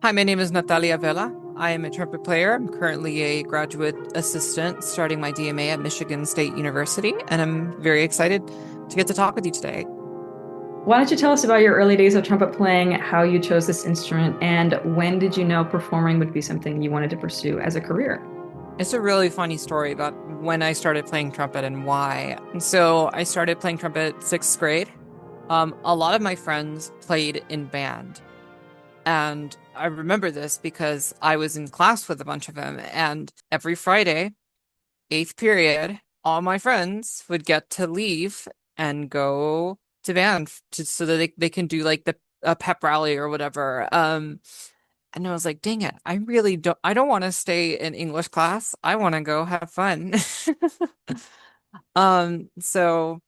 Hi, my name is Natalia Vela. I am a trumpet player. I'm currently a graduate assistant starting my DMA at Michigan State University, and I'm very excited to get to talk with you today. Why don't you tell us about your early days of trumpet playing, how you chose this instrument, and when did you know performing would be something you wanted to pursue as a career? It's a really funny story about when I started playing trumpet and why. So I started playing trumpet sixth grade. A lot of my friends played in band, and I remember this because I was in class with a bunch of them, and every Friday, eighth period, all my friends would get to leave and go to band so that they can do like the a pep rally or whatever. And I was like, dang it, I don't want to stay in English class. I want to go have fun. So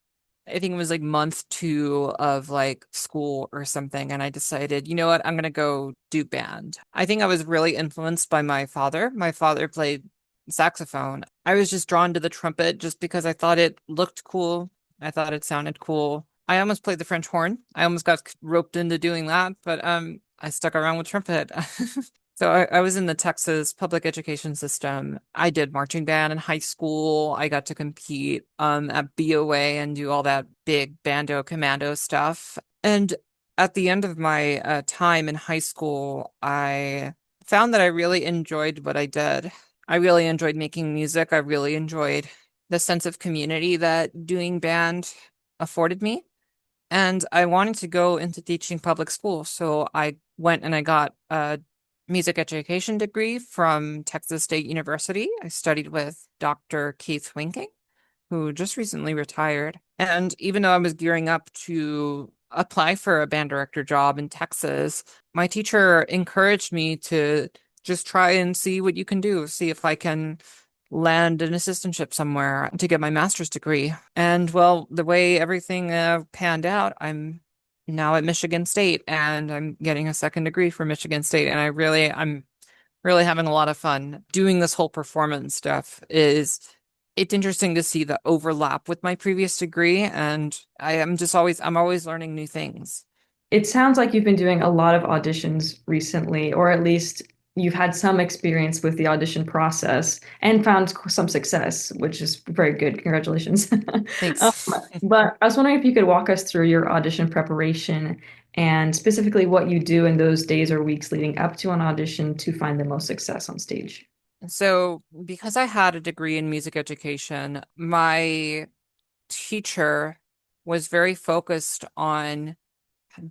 I think it was like month two of like school or something, and I decided, you know what, I'm gonna go do band. I think I was really influenced by my father. My father played saxophone. I was just drawn to the trumpet just because I thought it looked cool. I thought it sounded cool. I almost played the French horn. I almost got roped into doing that, but I stuck around with trumpet. So I was in the Texas public education system. I did marching band in high school. I got to compete at BOA and do all that big bando commando stuff. And at the end of my time in high school, I found that I really enjoyed what I did. I really enjoyed making music. I really enjoyed the sense of community that doing band afforded me. And I wanted to go into teaching public school. So I went and I got a music education degree from Texas State University. I studied with Dr. Keith Winking, who just recently retired. And even though I was gearing up to apply for a band director job in Texas, my teacher encouraged me to just try and see what you can do, see if I can land an assistantship somewhere to get my master's degree. And well, the way everything panned out, I'm now at Michigan State and I'm getting a second degree from Michigan State. And I'm really having a lot of fun doing this whole performance stuff. It's interesting to see the overlap with my previous degree. And I'm always learning new things. It sounds like you've been doing a lot of auditions recently, or at least you've had some experience with the audition process and found some success, which is very good. Congratulations. Um, Thanks. but I was wondering if you could walk us through your audition preparation and specifically what you do in those days or weeks leading up to an audition to find the most success on stage. So, because I had a degree in music education, my teacher was very focused on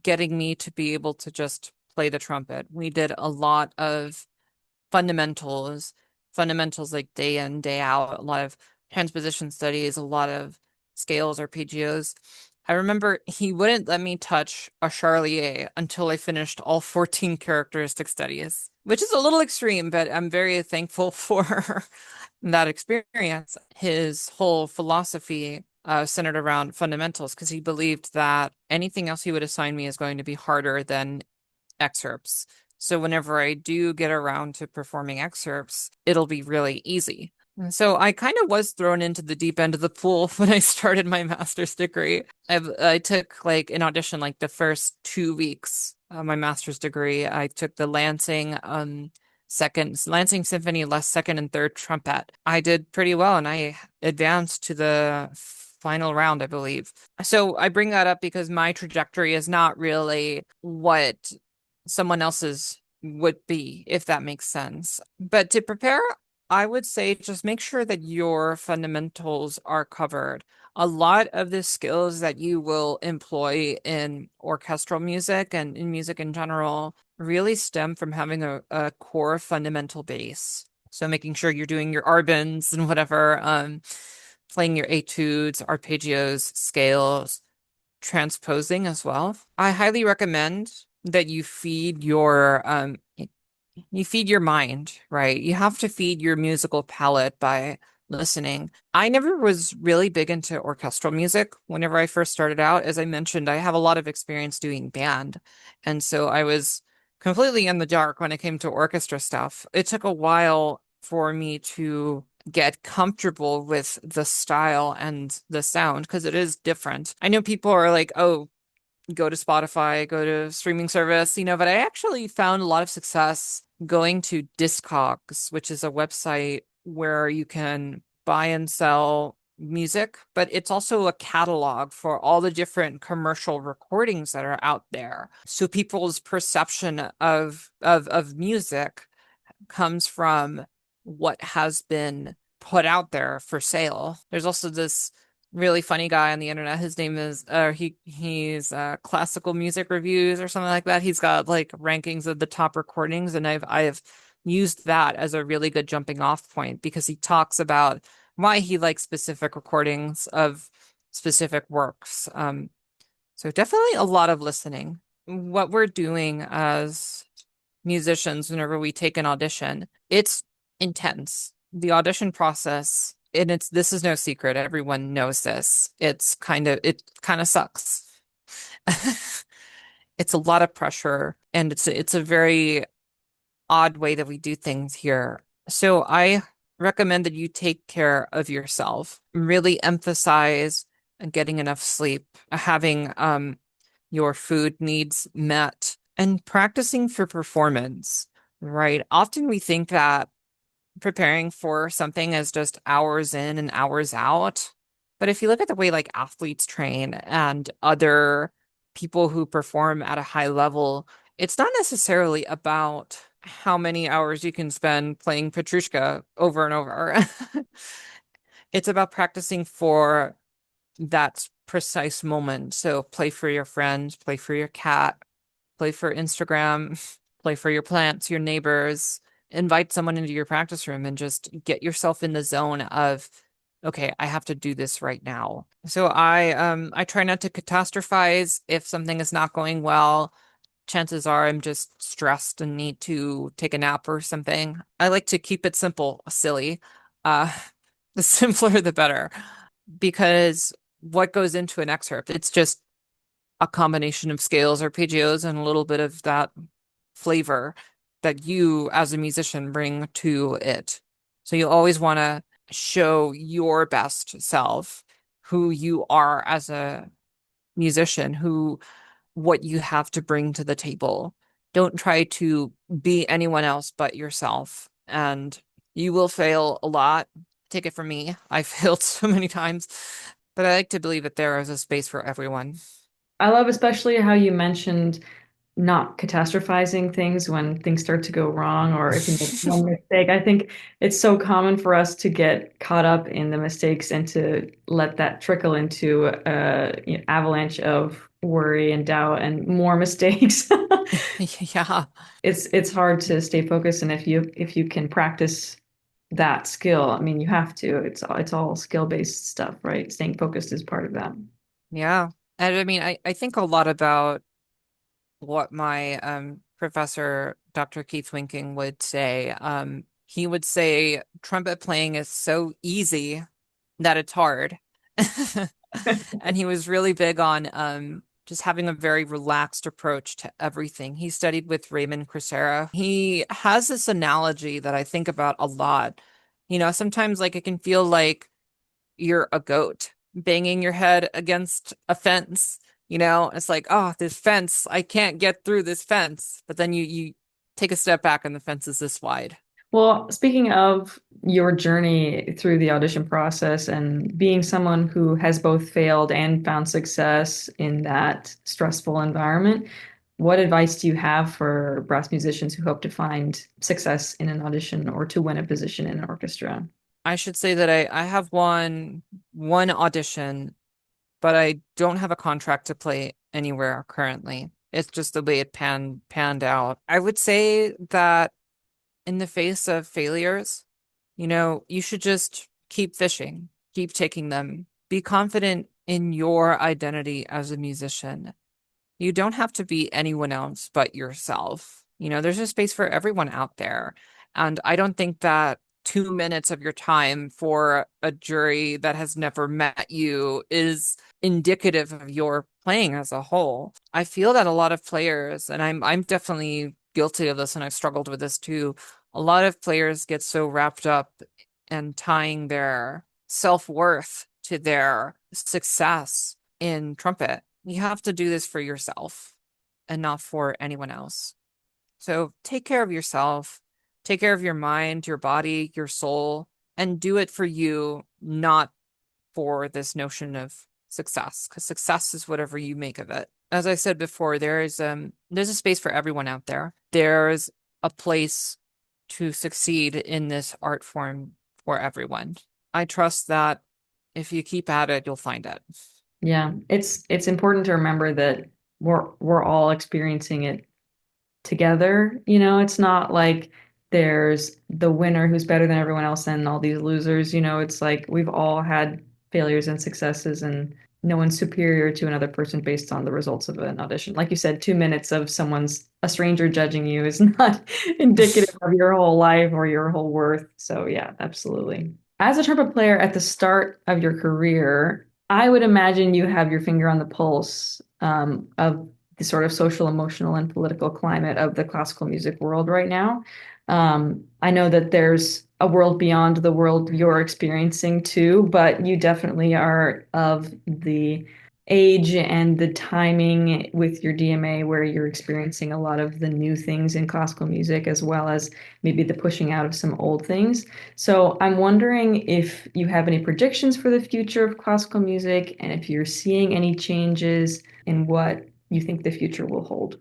getting me to be able to just play the trumpet. We did a lot of fundamentals, fundamentals like day in, day out, a lot of transposition studies, a lot of scales, arpeggios. I remember he wouldn't let me touch a Charlier until I finished all 14 characteristic studies, which is a little extreme, but I'm very thankful for that experience. His whole philosophy centered around fundamentals because he believed that anything else he would assign me is going to be harder than excerpts. So whenever I do get around to performing excerpts, it'll be really easy. And so I kind of was thrown into the deep end of the pool when I started my master's degree. I took like an audition like the first 2 weeks of my master's degree. I took the Lansing Symphony less second and third trumpet. I did pretty well and I advanced to the final round, I believe. So I bring that up because my trajectory is not really what someone else's would be, if that makes sense. But to prepare, I would say just make sure that your fundamentals are covered. A lot of the skills that you will employ in orchestral music and in music in general really stem from having a core fundamental base. So making sure you're doing your arbans and whatever, playing your etudes, arpeggios, scales, transposing as well. I highly recommend that you feed your mind, right? You have to feed your musical palette by listening. I never was really big into orchestral music whenever I first started out. As I mentioned, I have a lot of experience doing band. And so I was completely in the dark when it came to orchestra stuff. It took a while for me to get comfortable with the style and the sound because it is different. I know people are like, oh, go to Spotify, go to streaming service, but I actually found a lot of success going to Discogs, which is a website where you can buy and sell music, but it's also a catalog for all the different commercial recordings that are out there. So people's perception of music comes from what has been put out there for sale. There's also this really funny guy on the internet. His name is he's classical music reviews or something like that. He's got like rankings of the top recordings, and I've used that as a really good jumping off point because he talks about why he likes specific recordings of specific works. So definitely a lot of listening. What we're doing as musicians whenever we take an audition, it's intense. The audition process, and it's this is no secret. Everyone knows this. It kind of sucks. It's a lot of pressure, and it's a very odd way that we do things here. So I recommend that you take care of yourself. Really emphasize getting enough sleep, having your food needs met, and practicing for performance, right? Often we think that preparing for something is just hours in and hours out. But if you look at the way like athletes train and other people who perform at a high level, it's not necessarily about how many hours you can spend playing Petrushka over and over. It's about practicing for that precise moment. So play for your friends, play for your cat, play for Instagram, play for your plants, your neighbors, invite someone into your practice room and just get yourself in the zone of, okay, I have to do this right now. So I try not to catastrophize if something is not going well. Chances are I'm just stressed and need to take a nap or something. I like to keep it simple, silly. Uh, the simpler the better because what goes into an excerpt? It's just a combination of scales, arpeggios, and a little bit of that flavor that you as a musician bring to it. So you always want to show your best self, who you are as a musician, who what you have to bring to the table. Don't try to be anyone else but yourself. And you will fail a lot. Take it from me. I failed so many times, but I like to believe that there is a space for everyone. I love especially how you mentioned not catastrophizing things when things start to go wrong or if you make one mistake. I think it's so common for us to get caught up in the mistakes and to let that trickle into avalanche of worry and doubt and more mistakes. Yeah. It's hard to stay focused, and if you can practice that skill, I mean, you have to. It's all skill-based stuff, right? Staying focused is part of that. Yeah. And I mean, I think a lot about what my professor, Dr. Keith Winking, would say. He would say trumpet playing is so easy that it's hard. And he was really big on just having a very relaxed approach to everything. He studied with Raymond Crisera. He has this analogy that I think about a lot. Sometimes like it can feel like you're a goat banging your head against a fence. It's like, oh, this fence, I can't get through this fence. But then you take a step back and the fence is this wide. Well, speaking of your journey through the audition process and being someone who has both failed and found success in that stressful environment, what advice do you have for brass musicians who hope to find success in an audition or to win a position in an orchestra? I should say that I have one audition, but I don't have a contract to play anywhere currently. It's just the way it panned out. I would say that in the face of failures, you should just keep fishing, keep taking them. Be confident in your identity as a musician. You don't have to be anyone else but yourself. There's a space for everyone out there. And I don't think that 2 minutes of your time for a jury that has never met you is indicative of your playing as a whole. I feel that a lot of players, and I'm definitely guilty of this, and I've struggled with this too. A lot of players get so wrapped up in tying their self-worth to their success in trumpet You have to do this for yourself and not for anyone else. So take care of yourself, take care of your mind, your body, your soul, and do it for you, not for this notion of success, because success is whatever you make of it. As I said before, there's a space for everyone out there. There's a place to succeed in this art form for everyone. I trust that if you keep at it, you'll find it. Yeah, it's important to remember that we're all experiencing it together. You know, it's not like there's the winner who's better than everyone else and all these losers. You know, it's like we've all had failures and successes, and no one's superior to another person based on the results of an audition. Like you said, 2 minutes of a stranger judging you is not indicative of your whole life or your whole worth. So yeah, absolutely. As a trumpet player at the start of your career, I would imagine you have your finger on the pulse of the sort of social, emotional, and political climate of the classical music world right now. I know that there's a world beyond the world you're experiencing too, but you definitely are of the age and the timing with your DMA where you're experiencing a lot of the new things in classical music as well as maybe the pushing out of some old things. So I'm wondering if you have any predictions for the future of classical music and if you're seeing any changes in what you think the future will hold.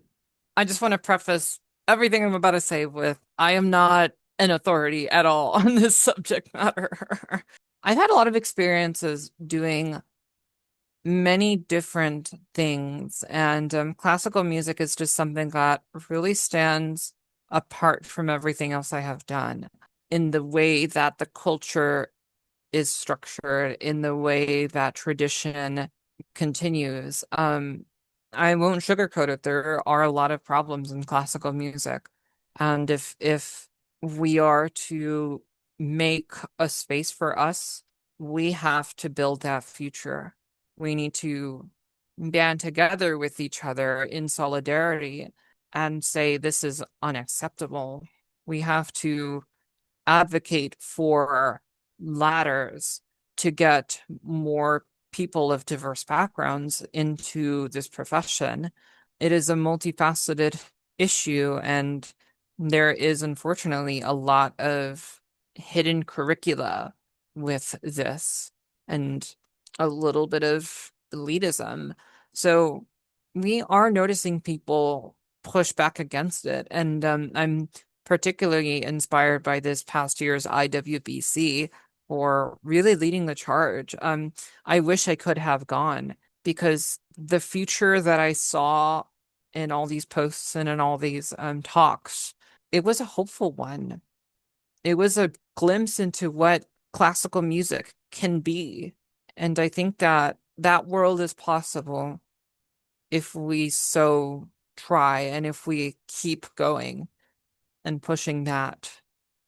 I just want to preface everything I'm about to say with I am not an authority at all on this subject matter. I've had a lot of experiences doing many different things, and classical music is just something that really stands apart from everything else I have done in the way that the culture is structured, in the way that tradition continues. I won't sugarcoat it. There are a lot of problems in classical music. And if we are to make a space for us, we have to build that future. We need to band together with each other in solidarity and say this is unacceptable. We have to advocate for ladders to get more people of diverse backgrounds into this profession. It is a multifaceted issue, and there is unfortunately a lot of hidden curricula with this and a little bit of elitism. So we are noticing people push back against it. And I'm particularly inspired by this past year's IWBC for really leading the charge. I wish I could have gone because the future that I saw in all these posts and in all these talks, it was a hopeful one. It was a glimpse into what classical music can be. And I think that that world is possible if we so try and if we keep going and pushing that.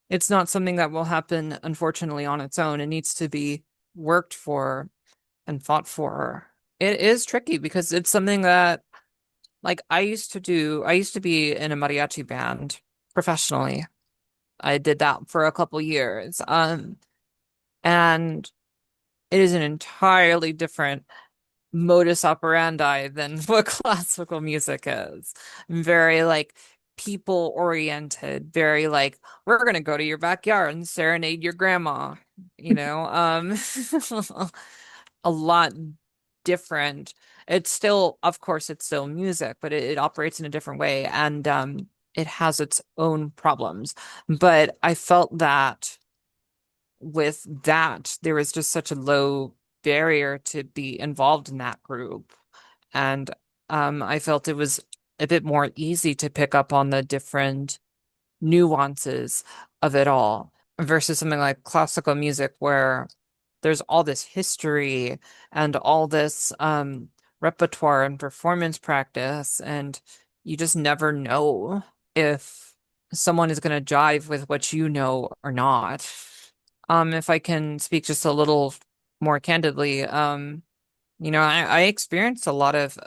It's not something that will happen, unfortunately, on its own. It needs to be worked for and fought for. It is tricky because it's something that, like, I used to be in a mariachi band professionally. I did that for a couple years. And it is an entirely different modus operandi than what classical music is. Very like people oriented, very like we're gonna go to your backyard and serenade your grandma, you know, a lot different. It's still, of course, it's still music, but it operates in a different way and it has its own problems. But I felt that with that, there was just such a low barrier to be involved in that group. And I felt it was a bit more easy to pick up on the different nuances of it all versus something like classical music where there's all this history and all this repertoire and performance practice, and you just never know if someone is going to jive with what you know or not. If I can speak just a little more candidly, I experienced a lot of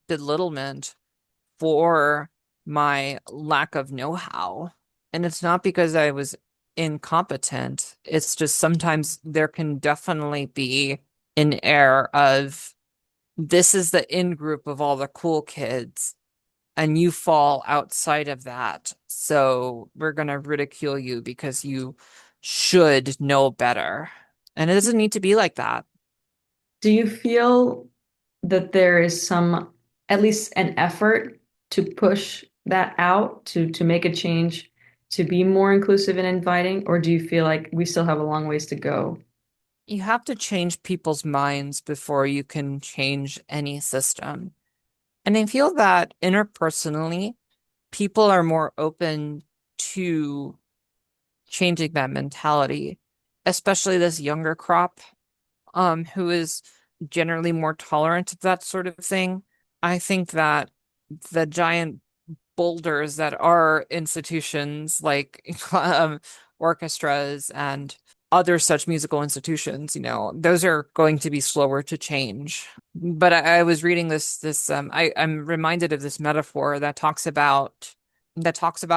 belittlement for my lack of know-how. And it's not because I was incompetent. It's just sometimes there can definitely be an air of this is the in group of all the cool kids, and you fall outside of that. So we're going to ridicule you because you should know better. And it doesn't need to be like that. Do you feel that there is some, at least an effort to push that out to make a change, to be more inclusive and inviting, or do you feel like we still have a long ways to go? You have to change people's minds before you can change any system. And I feel that interpersonally, people are more open to changing that mentality, especially this younger crop, who is generally more tolerant of that sort of thing. I think that the giant boulders that are institutions like orchestras and other such musical institutions, those are going to be slower to change. But I was reading I'm reminded of this metaphor that talks about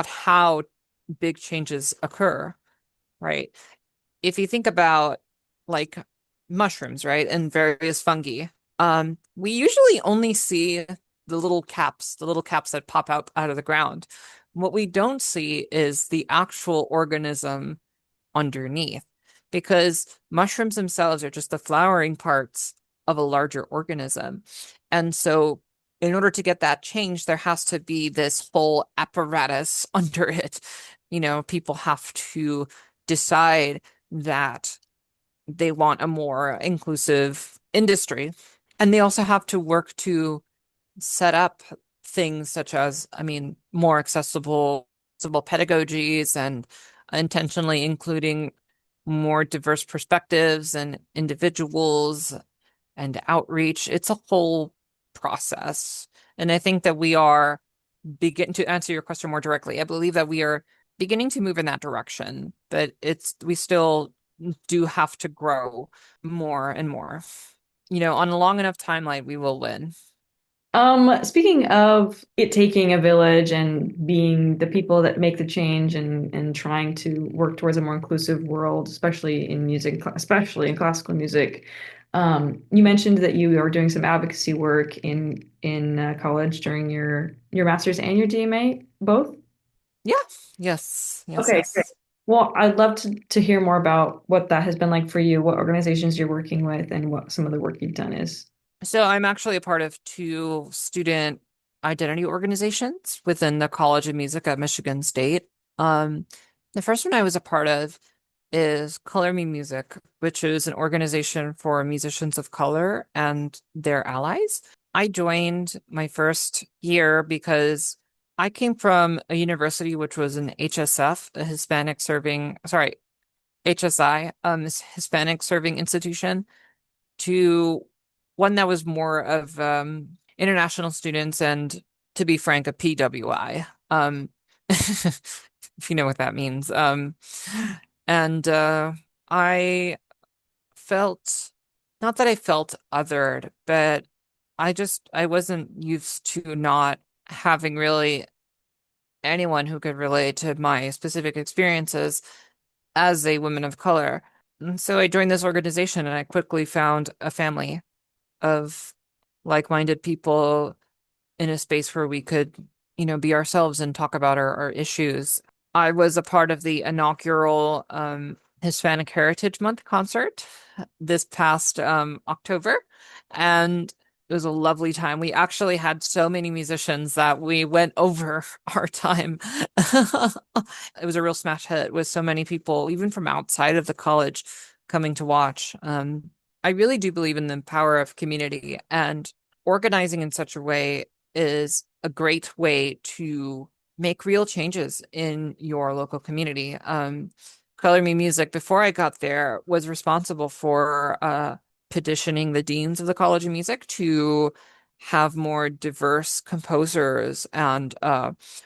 how big changes occur, right? If you think about like mushrooms, right, and various fungi, we usually only see the little caps that pop out of the ground. What we don't see is the actual organism underneath, because mushrooms themselves are just the flowering parts of a larger organism. And so, in order to get that change, there has to be this whole apparatus under it. People have to decide that they want a more inclusive industry. And they also have to work to set up things such as, I mean, more accessible pedagogies and intentionally including more diverse perspectives and individuals and outreach. It's a whole process. And I think that we are begin to answer your question more directly. I believe that we are beginning to move in that direction, but we still do have to grow more and more. On a long enough timeline, we will win. Speaking of it taking a village and being the people that make the change and trying to work towards a more inclusive world, especially in music, especially in classical music, you mentioned that you are doing some advocacy work in college during your master's and your DMA, both? Yeah. Yes. Yes. Okay, great. Yes. Well, I'd love to hear more about what that has been like for you, what organizations you're working with, and what some of the work you've done is. So I'm actually a part of two student identity organizations within the College of Music at Michigan State. Um, the first one I was a part of is Color Me Music, which is an organization for musicians of color and their allies. I joined my first year because I came from a university which was an HSF, a Hispanic serving, sorry, HSI, this Hispanic serving institution, to one that was more of international students and, to be frank, a PWI. If you know what that means. And I felt, not that I felt othered, but I wasn't used to not having really anyone who could relate to my specific experiences as a woman of color. And so I joined this organization and I quickly found a family of like-minded people in a space where we could, be ourselves and talk about our issues. I was a part of the inaugural Hispanic Heritage Month concert this past October, and it was a lovely time. We actually had so many musicians that we went over our time. It was a real smash hit with so many people, even from outside of the college, coming to watch. I really do believe in the power of community, and organizing in such a way is a great way to make real changes in your local community. Color Me Music, before I got there, was responsible for petitioning the deans of the College of Music to have more diverse composers and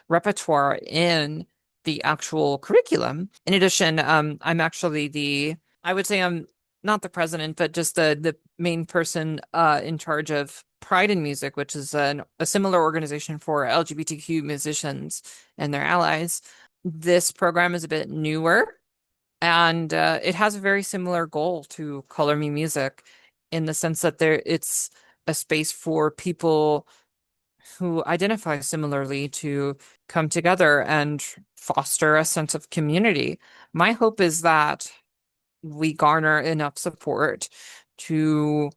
repertoire in the actual curriculum. In addition, I'm actually I would say I'm not the president, but just the main person in charge of Pride in Music, which is a similar organization for LGBTQ musicians and their allies. This program is a bit newer, and it has a very similar goal to Color Me Music, in the sense that it's a space for people who identify similarly to come together and foster a sense of community. My hope is that we garner enough support to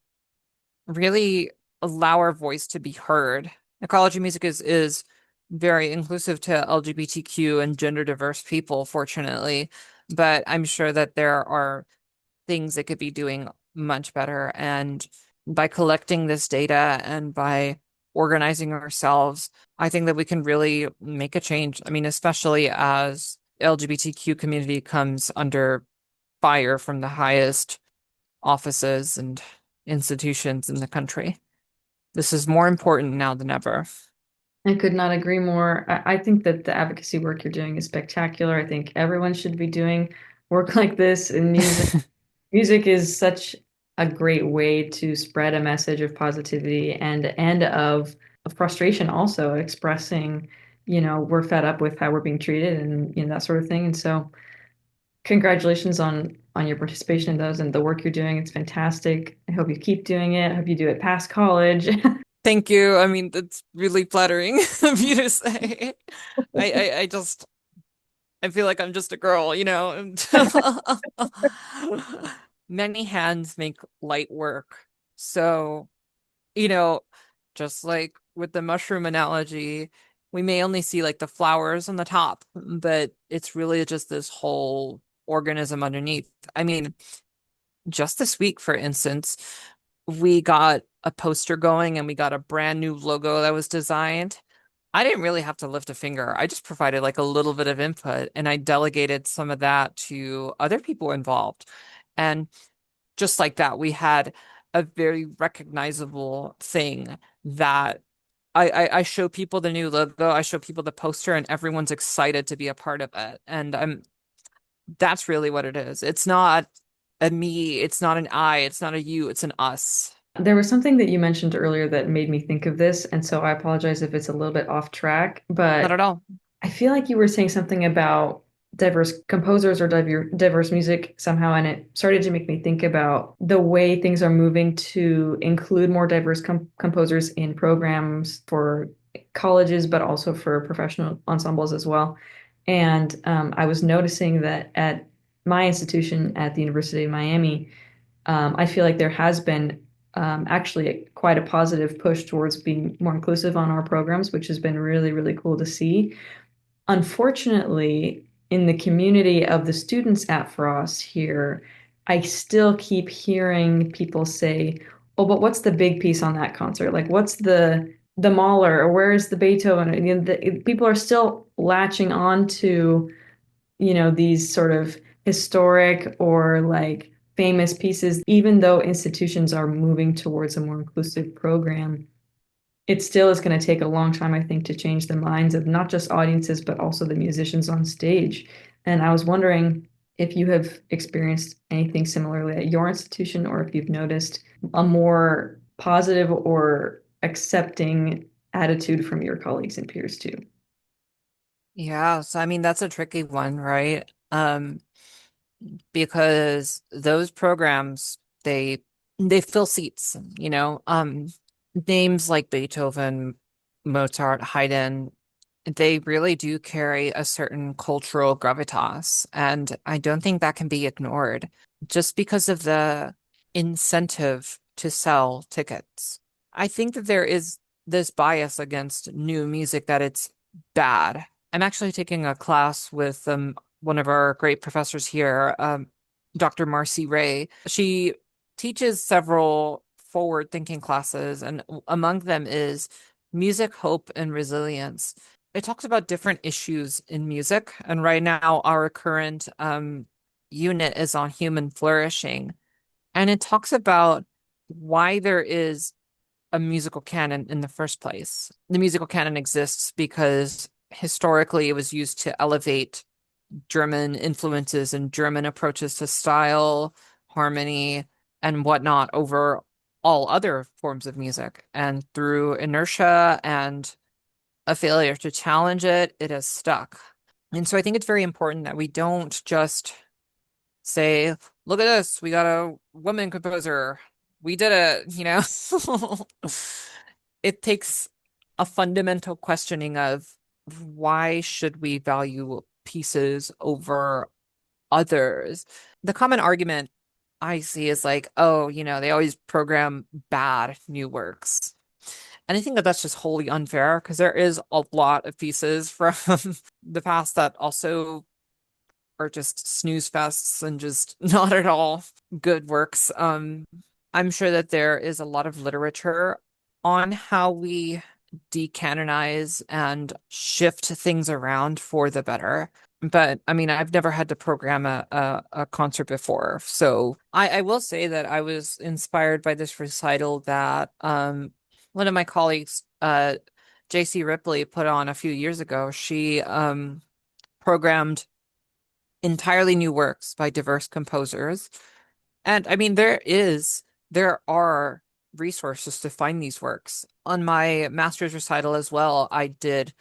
really allow our voice to be heard. Ecology music is very inclusive to LGBTQ and gender diverse people, fortunately, but I'm sure that there are things it could be doing much better. And by collecting this data and by organizing ourselves, I think that we can really make a change. I mean, especially as LGBTQ community comes under fire from the highest offices and institutions in the country. This is more important now than ever. I could not agree more. I think that the advocacy work you're doing is spectacular. I think everyone should be doing work like this in music. Music is such a great way to spread a message of positivity and of frustration also expressing, we're fed up with how we're being treated and that sort of thing. And so congratulations on your participation in those and the work you're doing. It's fantastic. I hope you keep doing it. I hope you do it past college. Thank you. I mean, that's really flattering of you to say. I just I feel like I'm just a girl, you know. Many hands make light work. So, you know, just like with the mushroom analogy, we may only see like the flowers on the top, but it's really just this whole organism underneath. I mean, just this week, for instance, we got a poster going and we got a brand new logo that was designed. I didn't really have to lift a finger. I just provided like a little bit of input and I delegated some of that to other people involved. And just like that, we had a very recognizable thing that I show people the new logo, I show people the poster, and everyone's excited to be a part of it. And that's really what it is. It's not a me, it's not an I, it's not a you, it's an us. There was something that you mentioned earlier that made me think of this, and so I apologize if it's a little bit off track, Not but at all. I feel like you were saying something about diverse composers or diverse music somehow, and it started to make me think about the way things are moving to include more diverse composers in programs for colleges, but also for professional ensembles as well. And I was noticing that at my institution at the University of Miami, I feel like there has been actually quite a positive push towards being more inclusive on our programs, which has been really, really cool to see. Unfortunately, in the community of the students at Frost here, I still keep hearing people say, "Oh, but what's the big piece on that concert? Like, what's the Mahler or where is the Beethoven?" And, people are still latching on to, these sort of historic or like famous pieces, even though institutions are moving towards a more inclusive program. It still is going to take a long time, I think, to change the minds of not just audiences, but also the musicians on stage. And I was wondering if you have experienced anything similarly at your institution, or if you've noticed a more positive or accepting attitude from your colleagues and peers too. Yeah, so I mean that's a tricky one, right? Because those programs they fill seats, you know. Names like Beethoven, Mozart, Haydn, they really do carry a certain cultural gravitas, and I don't think that can be ignored just because of the incentive to sell tickets. I think that there is this bias against new music that it's bad. I'm actually taking a class with one of our great professors here, Dr. Marcy Ray. She teaches several forward-thinking classes, and among them is music, hope, and resilience. It talks about different issues in music, and right now our current unit is on human flourishing, and it talks about why there is a musical canon in the first place. The musical canon exists because historically it was used to elevate German influences and German approaches to style, harmony, and whatnot over all other forms of music. And through inertia and a failure to challenge it, it has stuck. And so I think it's very important that we don't just say, look at this, we got a woman composer. we did a, it takes a fundamental questioning of why should we value pieces over others? The common argument I see is like, oh, they always program bad new works. And I think that that's just wholly unfair because there is a lot of pieces from the past that also are just snooze fests and just not at all good works. I'm sure that there is a lot of literature on how we decanonize and shift things around for the better. But I mean, I've never had to program a concert before. So I will say that I was inspired by this recital that one of my colleagues, JC Ripley, put on a few years ago. She programmed entirely new works by diverse composers. And I mean, there are resources to find these works. On my master's recital as well, I did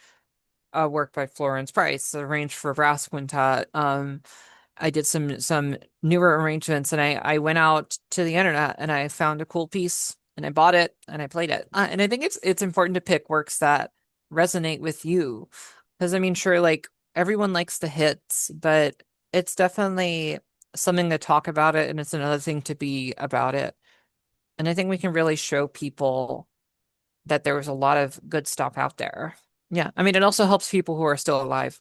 a work by Florence Price, arranged for brass quintet. I did some newer arrangements, and I went out to the internet and I found a cool piece and I bought it and I played it. And I think it's important to pick works that resonate with you, because I mean, sure, like everyone likes the hits, but it's definitely something to talk about it, and it's another thing to be about it. And I think we can really show people that there was a lot of good stuff out there. Yeah, I mean, it also helps people who are still alive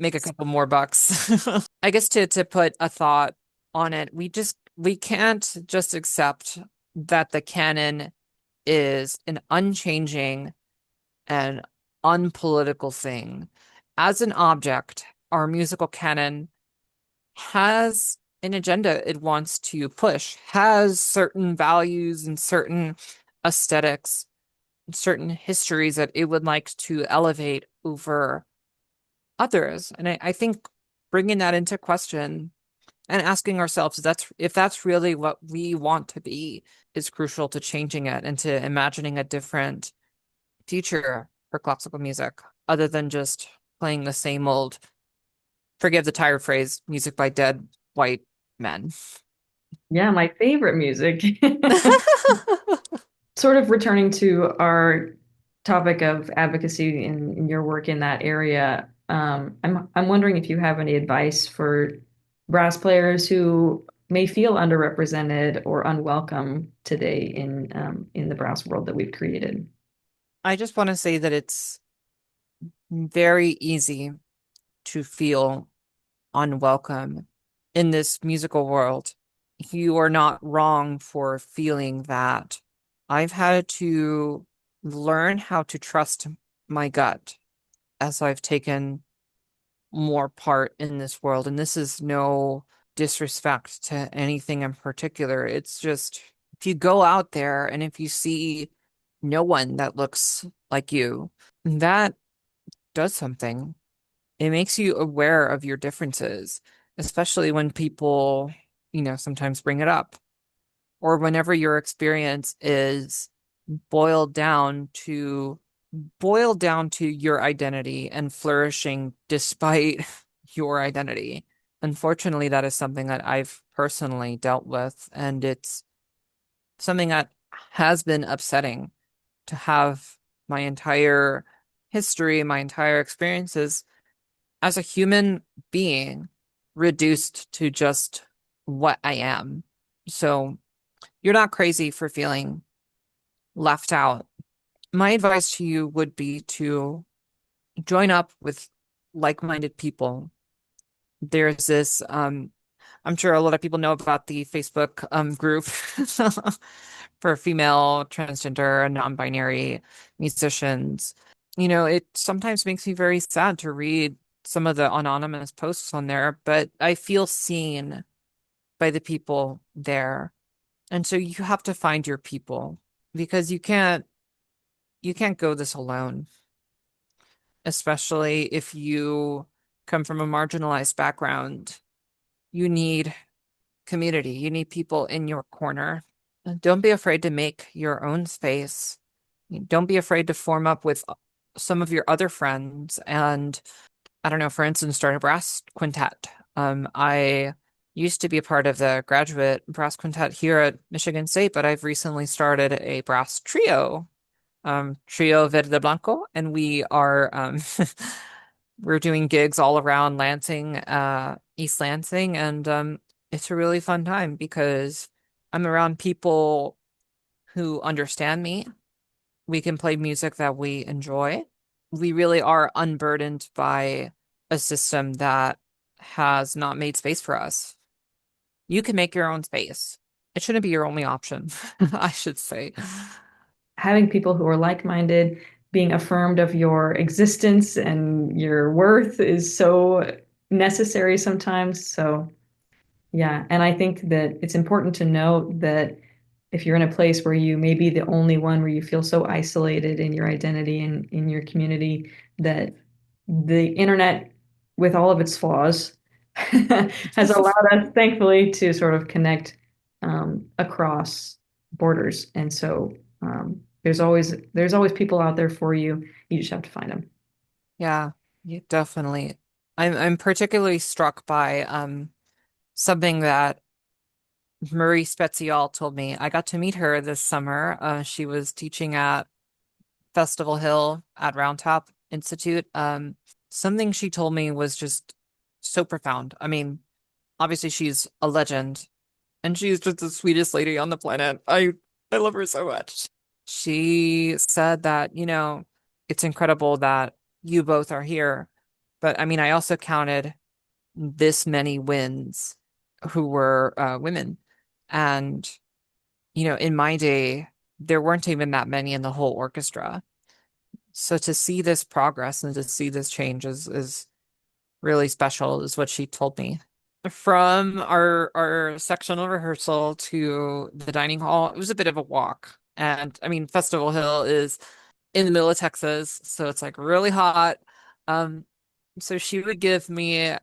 make a couple more bucks. I guess to put a thought on it, we can't just accept that the canon is an unchanging and unpolitical thing. As an object, our musical canon has an agenda it wants to push, has certain values and certain aesthetics, certain histories that it would like to elevate over others. And I think bringing that into question and asking ourselves if that's really what we want to be is crucial to changing it and to imagining a different future for classical music other than just playing the same old, forgive the tired phrase, music by dead white men. Yeah, my favorite music. Sort of returning to our topic of advocacy in your work in that area, I'm wondering if you have any advice for brass players who may feel underrepresented or unwelcome today in the brass world that we've created. I just want to say that it's very easy to feel unwelcome in this musical world. You are not wrong for feeling that. I've had to learn how to trust my gut as I've taken more part in this world. And this is no disrespect to anything in particular. It's just if you go out there and if you see no one that looks like you, that does something. It makes you aware of your differences, especially when people, sometimes bring it up, or whenever your experience is boiled down to boiled down to your identity and flourishing despite your identity. Unfortunately, that is something that I've personally dealt with, and it's something that has been upsetting to have my entire history, my entire experiences as a human being reduced to just what I am. So you're not crazy for feeling left out. My advice to you would be to join up with like-minded people. There's this, I'm sure a lot of people know about the Facebook group for female, transgender, and non-binary musicians. It sometimes makes me very sad to read some of the anonymous posts on there, but I feel seen by the people there. And so you have to find your people because you can't go this alone, especially if you come from a marginalized background. You need community. You need people in your corner. And don't be afraid to make your own space. Don't be afraid to form up with some of your other friends and I don't know, for instance, start a brass quintet. I used to be a part of the graduate brass quintet here at Michigan State, but I've recently started a brass trio, Trio Verde Blanco, and we are we're doing gigs all around Lansing, East Lansing, and it's a really fun time because I'm around people who understand me. We can play music that we enjoy. We really are unburdened by a system that has not made space for us. You can make your own space. It shouldn't be your only option, I should say. Having people who are like-minded, being affirmed of your existence and your worth is so necessary sometimes. So, yeah. And I think that it's important to note that if you're in a place where you may be the only one where you feel so isolated in your identity and in your community, that the internet, with all of its flaws, has allowed us, thankfully, to sort of connect across borders. And so there's always people out there for you. You just have to find them. Yeah, yeah, definitely. I'm particularly struck by something that Marie Spezial told me. I got to meet her this summer. She was teaching at Festival Hill at Round Top Institute. Something she told me was just so profound. I mean, obviously she's a legend and she's just the sweetest lady on the planet. I love her so much. She said that, it's incredible that you both are here. But I mean, I also counted this many wins who were women. And, in my day, there weren't even that many in the whole orchestra. So to see this progress and to see this change is really special, is what she told me. From our sectional rehearsal to the dining hall, it was a bit of a walk. And I mean, Festival Hill is in the middle of Texas, so it's like really hot. Um, so she gave me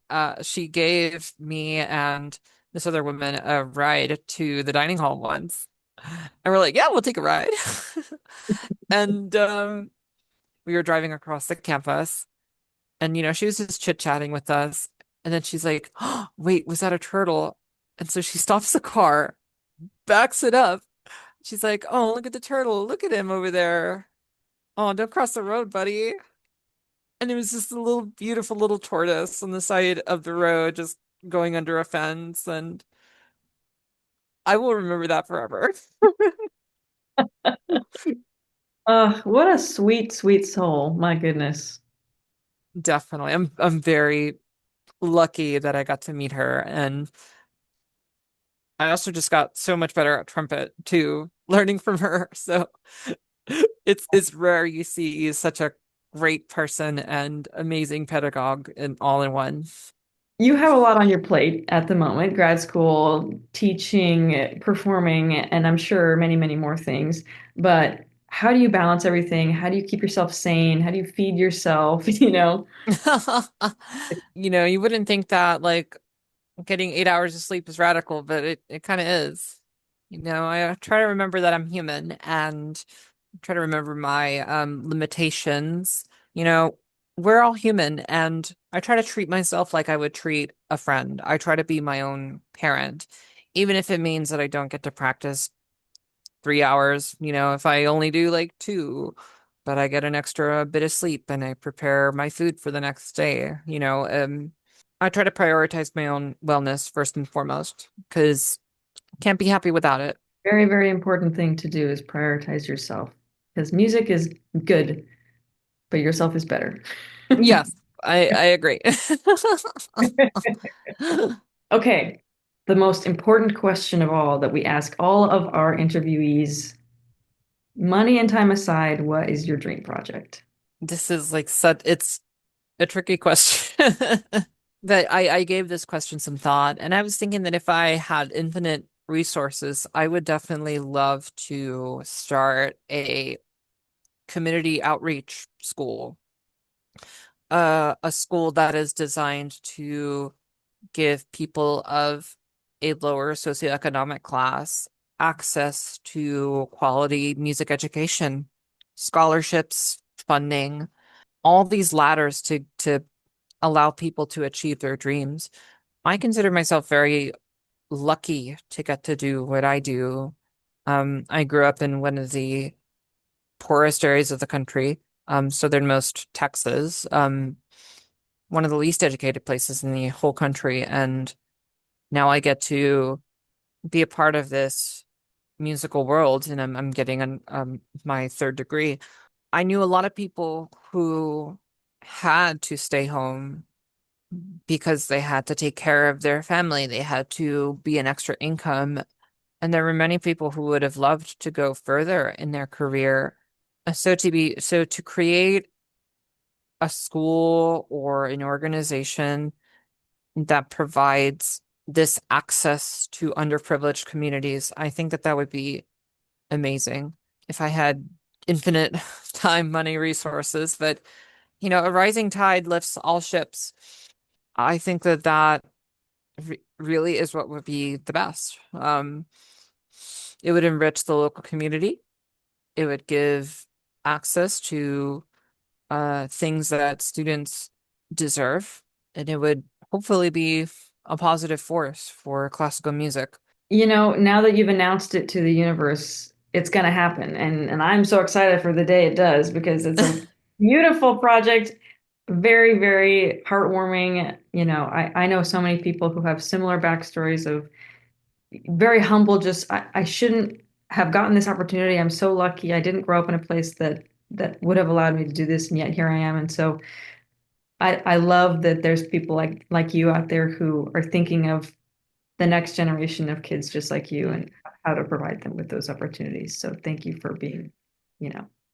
and this other woman a ride to the dining hall once. And we're like, yeah, we'll take a ride. And we were driving across the campus and she was just chit-chatting with us. And then she's like, oh, wait, was that a turtle? And so she stops the car, backs it up. She's like, oh, look at the turtle. Look at him over there. Oh, don't cross the road, buddy. And it was just a little beautiful little tortoise on the side of the road, just going under a fence. And I will remember that forever. What a sweet, sweet soul. My goodness. Definitely. I'm very lucky that I got to meet her. And I also just got so much better at trumpet too, learning from her. So it's rare you see such a great person and amazing pedagogue in all in one. You have a lot on your plate at the moment, grad school, teaching, performing, and I'm sure many, many more things. But how do you balance everything? How do you keep yourself sane? How do you feed yourself? You wouldn't think that like getting 8 hours of sleep is radical, but it kind of is. I try to remember that I'm human and try to remember my limitations. You know, we're all human, and I try to treat myself like I would treat a friend. I try to be my own parent, even if it means that I don't get to practice 3 hours, if I only do like two, but I get an extra bit of sleep and I prepare my food for the next day. I try to prioritize my own wellness first and foremost because can't be happy without it. Very, very important thing to do is prioritize yourself because music is good, but yourself is better. Yes, I agree. Okay, the most important question of all that we ask all of our interviewees, money and time aside, what is your dream project? This is like such, it's a tricky question. But I gave this question some thought, and I was thinking that if I had infinite resources, I would definitely love to start a community outreach school, a school that is designed to give people of a lower socioeconomic class access to quality music education, scholarships, funding, all these ladders to allow people to achieve their dreams. I consider myself very lucky to get to do what I do. I grew up in one of the poorest areas of the country, southernmost Texas, one of the least educated places in the whole country. And now I get to be a part of this musical world, and I'm getting my third degree. I knew a lot of people who had to stay home because they had to take care of their family. They had to be an extra income. And there were many people who would have loved to go further in their career. So to create a school or an organization that provides this access to underprivileged communities, I think that that would be amazing if I had infinite time, money, resources. But, a rising tide lifts all ships. I think that that really is what would be the best. It would enrich the local community. It would give access to things that students deserve, and it would hopefully be a positive force for classical music. Now that you've announced it to the universe, it's going to happen. And I'm so excited for the day it does because it's a beautiful project, very, very heartwarming. I know so many people who have similar backstories of very humble, just I shouldn't have gotten this opportunity. I'm so lucky. I didn't grow up in a place that would have allowed me to do this, and yet here I am. And so I love that there's people like you out there who are thinking of the next generation of kids just like you and how to provide them with those opportunities. So thank you for being,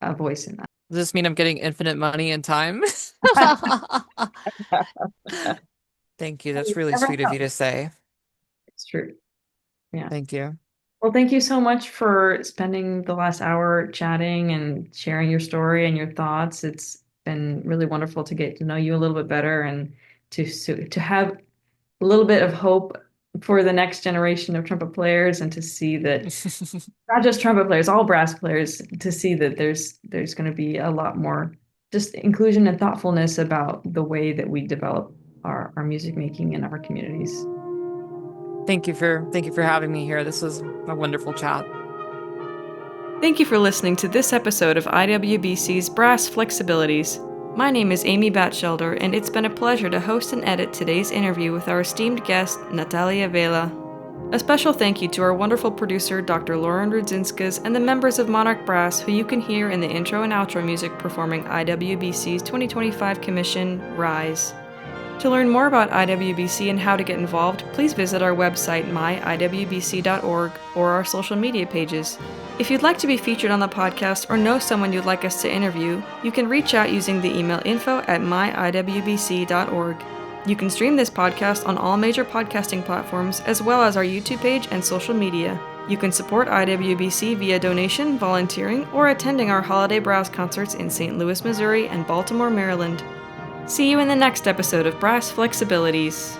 a voice in that. Does this mean I'm getting infinite money and time? Thank you. That's You really never sweet of know. you to say. It's true. Yeah. Thank you. Well, thank you so much for spending the last hour chatting and sharing your story and your thoughts. It's been really wonderful to get to know you a little bit better and to have a little bit of hope for the next generation of trumpet players and to see that not just trumpet players, all brass players, to see that there's going to be a lot more just inclusion and thoughtfulness about the way that we develop our music making in our communities. Thank you for having me here. This was a wonderful chat. Thank you for listening to this episode of IWBC's Brass Flexibilities. My name is Amy Batchelder, and it's been a pleasure to host and edit today's interview with our esteemed guest, Natalia Vela. A special thank you to our wonderful producer, Dr. Lauren Rudzinskas, and the members of Monarch Brass, who you can hear in the intro and outro music performing IWBC's 2025 commission, Rise. To learn more about IWBC and how to get involved, please visit our website, myiwbc.org, or our social media pages. If you'd like to be featured on the podcast or know someone you'd like us to interview, you can reach out using the email info@myiwbc.org. You can stream this podcast on all major podcasting platforms, as well as our YouTube page and social media. You can support IWBC via donation, volunteering, or attending our holiday brass concerts in St. Louis, Missouri, and Baltimore, Maryland. See you in the next episode of Brass Flexibilities.